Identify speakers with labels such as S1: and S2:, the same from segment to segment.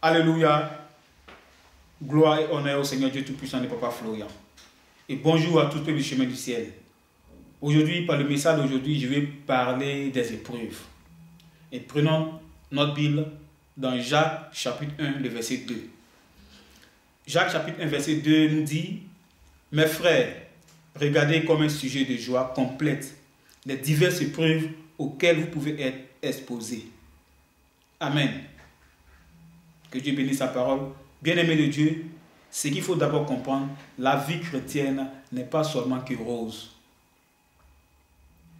S1: Alléluia. Gloire et honneur au Seigneur Dieu Tout-Puissant de Papa Florian. Et bonjour à tous les chemins du ciel. Aujourd'hui, par le message d'aujourd'hui, je vais parler des épreuves. Et prenons notre Bible dans Jacques chapitre 1, le verset 2. Jacques chapitre 1, verset 2 nous dit: mes frères, regardez comme un sujet de joie complète les diverses épreuves auxquelles vous pouvez être exposés. Amen. Que Dieu bénisse sa parole. Bien-aimé de Dieu, ce qu'il faut d'abord comprendre, la vie chrétienne n'est pas seulement que rose.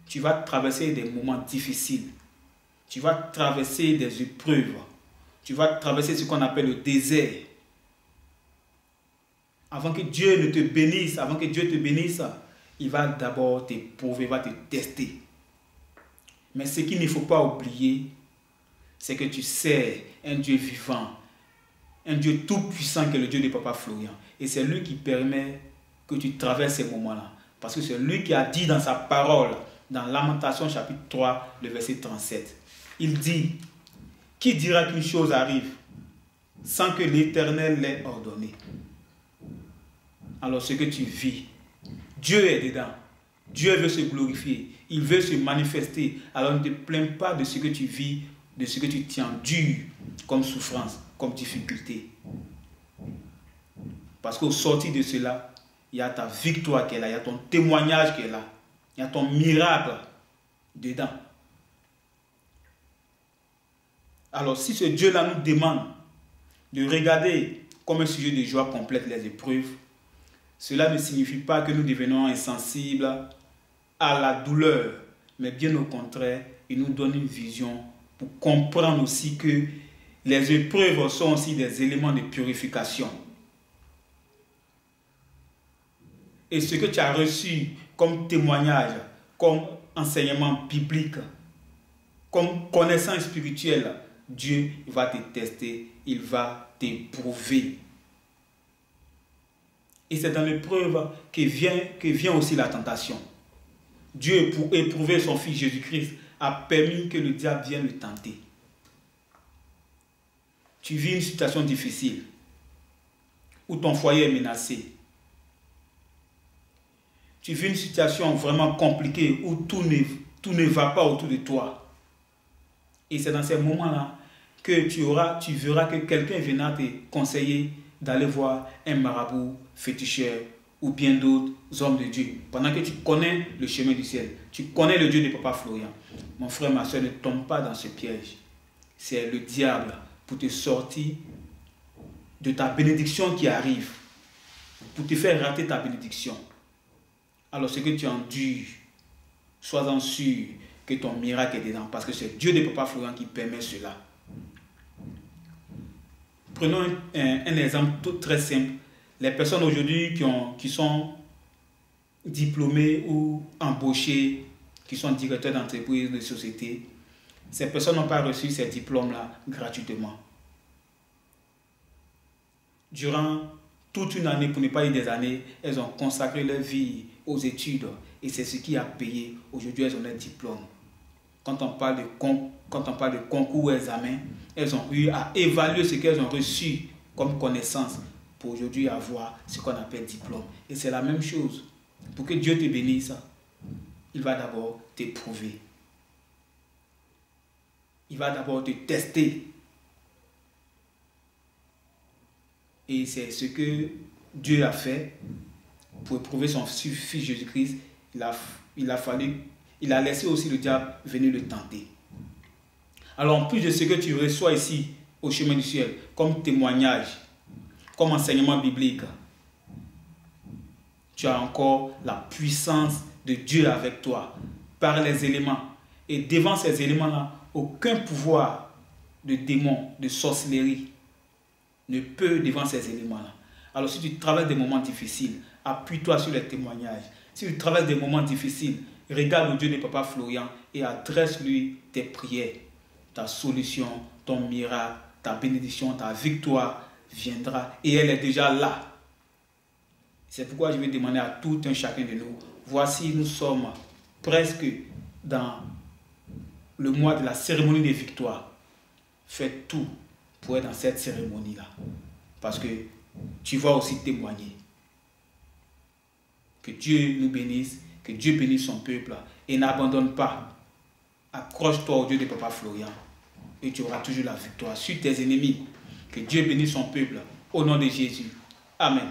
S1: Tu vas traverser des moments difficiles. Tu vas traverser des épreuves. Tu vas traverser ce qu'on appelle le désert. Avant que Dieu ne te bénisse, avant que Dieu te bénisse, il va d'abord t'éprouver, il va te tester. Mais ce qu'il ne faut pas oublier, c'est que tu sais un Dieu vivant, un Dieu tout-puissant qui est le Dieu de Papa Florian. Et c'est lui qui permet que tu traverses ces moments-là. Parce que c'est lui qui a dit dans sa parole, dans Lamentation chapitre 3, le verset 37. Il dit: qui dira qu'une chose arrive sans que l'Éternel l'ait ordonné? Alors ce que tu vis, Dieu est dedans. Dieu veut se glorifier. Il veut se manifester. Alors ne te plains pas de ce que tu vis, de ce que tu t'endures comme souffrance, comme difficulté. Parce qu'au sortir de cela, il y a ta victoire qui est là, il y a ton témoignage qui est là, il y a ton miracle dedans. Alors si ce Dieu-là nous demande de regarder comme un sujet de joie complète les épreuves, cela ne signifie pas que nous devenons insensibles à la douleur, mais bien au contraire, il nous donne une vision pour comprendre aussi que les épreuves sont aussi des éléments de purification. Et ce que tu as reçu comme témoignage, comme enseignement biblique, comme connaissance spirituelle, Dieu va te tester, il va t'éprouver. Et c'est dans l'épreuve que vient aussi la tentation. Dieu, pour éprouver son Fils Jésus-Christ, a permis que le diable vienne le tenter. Tu vis une situation difficile, où ton foyer est menacé. Tu vis une situation vraiment compliquée, où tout ne va pas autour de toi. Et c'est dans ces moments-là que tu verras que quelqu'un viendra te conseiller d'aller voir un marabout féticheur ou bien d'autres hommes de Dieu. Pendant que tu connais le chemin du ciel, tu connais le Dieu de Papa Florian. Mon frère, ma soeur, ne tombe pas dans ce piège. C'est le diable pour te sortir de ta bénédiction qui arrive, pour te faire rater ta bénédiction. Alors ce que tu endures, sois-en sûr que ton miracle est dedans, parce que c'est Dieu de Papa Florian qui permet cela. Prenons un exemple tout très simple. Les personnes aujourd'hui qui sont diplômées ou embauchées, qui sont directeurs d'entreprise, de société, ces personnes n'ont pas reçu ces diplômes-là gratuitement. Durant toute une année, pour ne pas dire des années, elles ont consacré leur vie aux études et c'est ce qui a payé. Aujourd'hui, elles ont leur diplôme. Quand on parle de concours ou examen, elles ont eu à évaluer ce qu'elles ont reçu comme connaissance pour aujourd'hui avoir ce qu'on appelle diplôme. Et c'est la même chose. Pour que Dieu te bénisse, il va d'abord t'éprouver. Il va d'abord te tester. Et c'est ce que Dieu a fait pour éprouver son Fils Jésus-Christ. Il a laissé aussi le diable venir le tenter. Alors en plus de ce que tu reçois ici au chemin du ciel, comme témoignage, comme enseignement biblique, tu as encore la puissance de Dieu avec toi, par les éléments. Et devant ces éléments-là, aucun pouvoir de démon, de sorcellerie, ne peut devant ces éléments-là. Alors si tu traverses des moments difficiles, appuie-toi sur les témoignages. Si tu traverses des moments difficiles, regarde le Dieu de Papa Florian et adresse-lui tes prières. Ta solution, ton miracle, ta bénédiction, ta victoire viendra et elle est déjà là. C'est pourquoi je vais demander à tout un chacun de nous, voici nous sommes presque dans le mois de la cérémonie des victoires. Faites tout pour être dans cette cérémonie-là. Parce que tu vas aussi témoigner. Que Dieu nous bénisse, que Dieu bénisse son peuple et n'abandonne pas. Accroche-toi au Dieu de Papa Florian et tu auras toujours la victoire sur tes ennemis. Que Dieu bénisse son peuple au nom de Jésus. Amen.